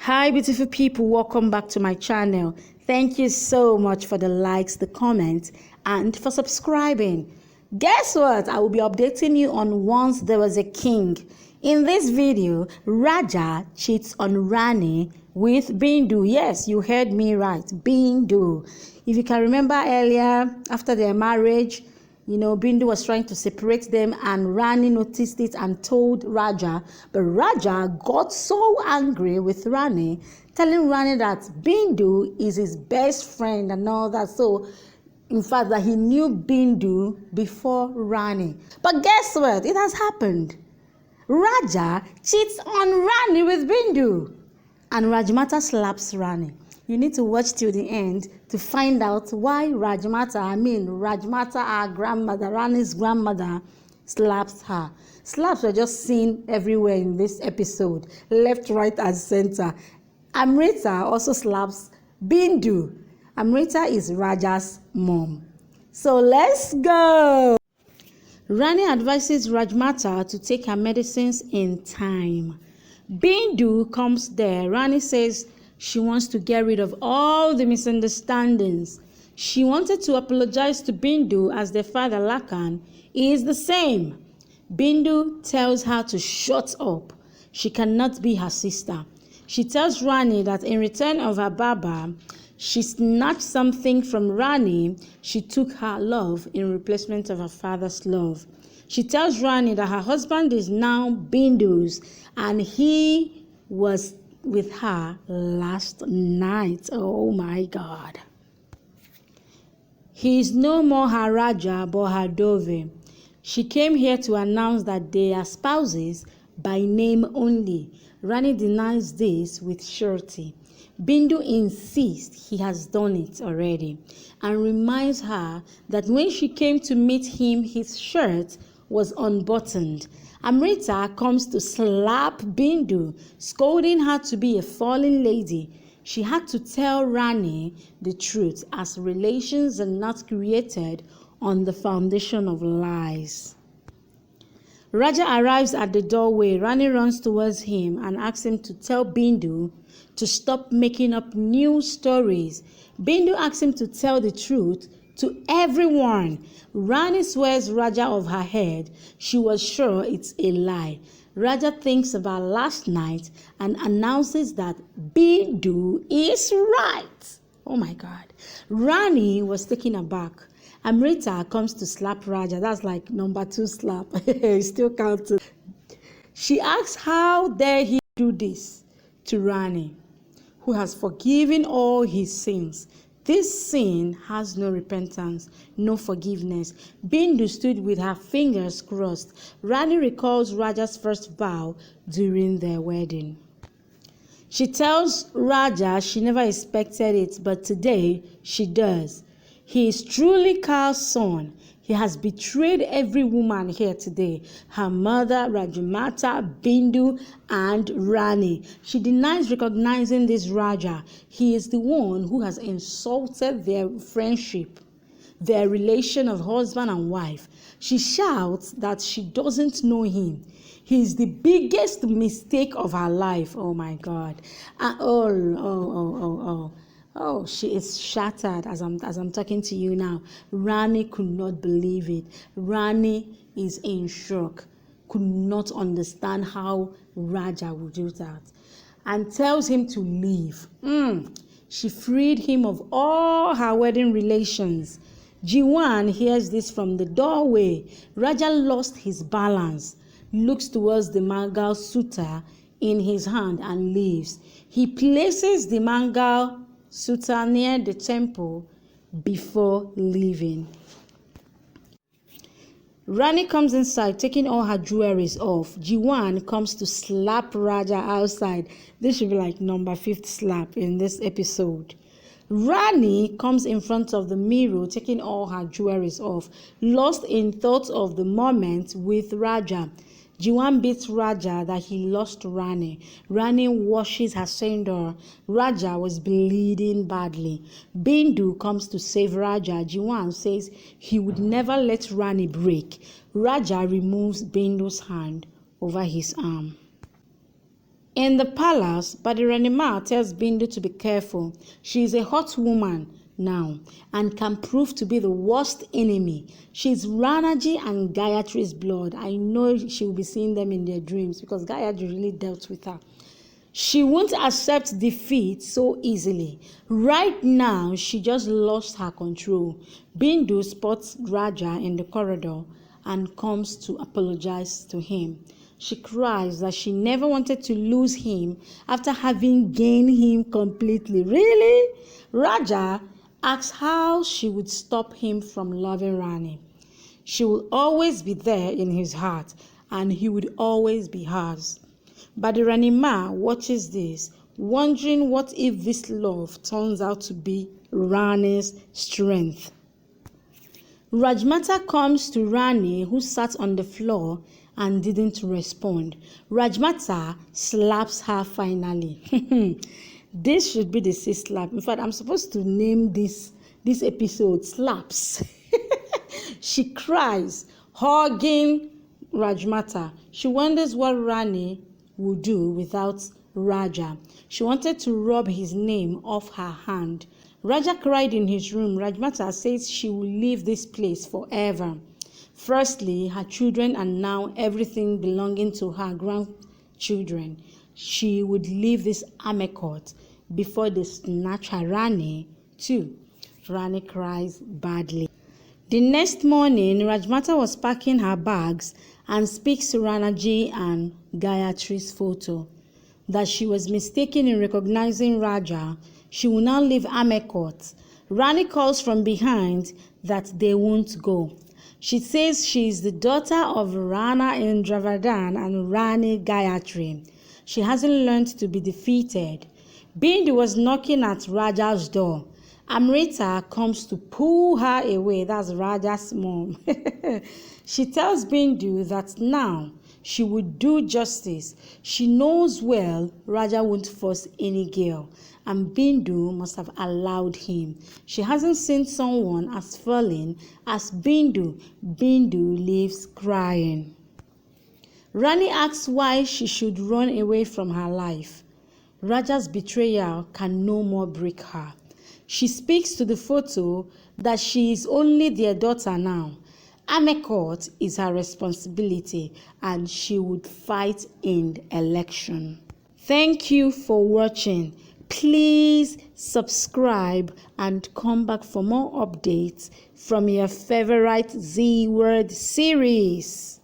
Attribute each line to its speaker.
Speaker 1: Hi beautiful people, welcome back to my channel. Thank you so much for the likes, the comments, and for subscribing. Guess what? I will be updating you on Once There Was a King. In this video, Raja cheats on Rani with Bindu. Yes, you heard me right, Bindu. If you can remember earlier, after their marriage, Bindu was trying to separate them and Rani noticed it and told Raja. But Raja got so angry with Rani, telling Rani that Bindu is his best friend and all that. So, in fact, that he knew Bindu before Rani. But guess what? It has happened. Raja cheats on Rani with Bindu. And Rajmata slaps Rani. You need to watch till the end to find out why Rajmata, our grandmother, Rani's grandmother, slaps her. Slaps were just seen everywhere in this episode, left, right, and center. Amrita also slaps Bindu. Amrita is Raja's mom. So let's go. Rani advises Rajmata to take her medicines in time. Bindu comes there. Rani says she wants to get rid of all the misunderstandings. She wanted to apologize to Bindu as their father Lakan is the same. Bindu tells her to shut up. She cannot be her sister. She tells Rani that in return of her Baba, she snatched something from Rani. She took her love in replacement of her father's love. She tells Rani that her husband is now Bindu's and he was with her last night. Oh my God. He is no more her Raja but her Dove. She came here to announce that they are spouses by name only. Rani denies this with surety. Bindu insists he has done it already and reminds her that when she came to meet him, his shirt was unbuttoned. Amrita comes to slap Bindu, scolding her to be a fallen lady. She had to tell Rani the truth as relations are not created on the foundation of lies. Raja arrives at the doorway. Rani runs towards him and asks him to tell Bindu to stop making up new stories. Bindu asks him to tell the truth to everyone. Rani swears Raja of her head. She was sure it's a lie. Raja thinks about last night and announces that Bindu is right. Oh my God. Rani was taken aback. Amrita comes to slap Raja. That's like number 2 slap. Still counting. She asks how dare he do this to Rani, who has forgiven all his sins. This sin has no repentance, no forgiveness. Bindu stood with her fingers crossed. Rani recalls Raja's first vow during their wedding. She tells Raja she never expected it, but today she does. He is truly Carl's son. He has betrayed every woman here today. Her mother, Rajmata, Bindu, and Rani. She denies recognizing this Raja. He is the one who has insulted their friendship, their relation of husband and wife. She shouts that she doesn't know him. He is the biggest mistake of her life. Oh my God. Oh, she is shattered as I'm talking to you now. Rani could not believe it. Rani is in shock, could not understand how Raja would do that, and tells him to leave. She freed him of all her wedding relations. Jiwan hears this from the doorway. Raja lost his balance, looks towards the Mangal Sutta in his hand and leaves. He places the Mangal Sutta near the temple before leaving. Rani comes inside, taking all her jewelries off. Jiwan comes to slap Raja outside. This should be like number 5th slap in this episode. Rani comes in front of the mirror, taking all her jewelries off, lost in thought of the moment with Raja. Jiwan beats Raja that he lost Rani. Rani washes her sandal. Raja was bleeding badly. Bindu comes to save Raja. Jiwan says he would never let Rani break. Raja removes Bindu's hand over his arm. In the palace, Badiranima tells Bindu to be careful. She is a hot woman now and can prove to be the worst enemy. She's Ranaji and Gayatri's blood. I know she will be seeing them in their dreams because Gayatri really dealt with her. She won't accept defeat so easily. Right now, she just lost her control. Bindu spots Raja in the corridor and comes to apologize to him. She cries that she never wanted to lose him after having gained him completely. Really? Raja asks how she would stop him from loving Rani. She will always be there in his heart and he would always be hers. Badiranima watches this, wondering what if this love turns out to be Rani's strength. Rajmata comes to Rani, who sat on the floor and didn't respond. Rajmata slaps her finally. This should be the sixth slap. In fact, I'm supposed to name this episode Slaps. She cries, hugging Rajmata. She wonders what Rani would do without Raja. She wanted to rub his name off her hand. Raja cried in his room. Rajmata says she will leave this place forever. Firstly, her children and now everything belonging to her grandchildren. She would leave this Amekot before they snatch her Rani too. Rani cries badly. The next morning, Rajmata was packing her bags and speaks to Ranaji and Gayatri's photo. That she was mistaken in recognizing Raja. She will now leave Amekot. Rani calls from behind that they won't go. She says she is the daughter of Rana Indravardhan and Rani Gayatri. She hasn't learned to be defeated. Bindu was knocking at Raja's door. Amrita comes to pull her away. That's Raja's mom. She tells Bindu that now she would do justice. She knows well Raja won't force any girl, and Bindu must have allowed him. She hasn't seen someone as fallen as Bindu. Bindu leaves crying. Rani asks why she should run away from her life. Raja's betrayal can no more break her. She speaks to the photo that she is only their daughter now. Amekot is her responsibility and she would fight in the election. Thank you for watching. Please subscribe and come back for more updates from your favorite Z Word series.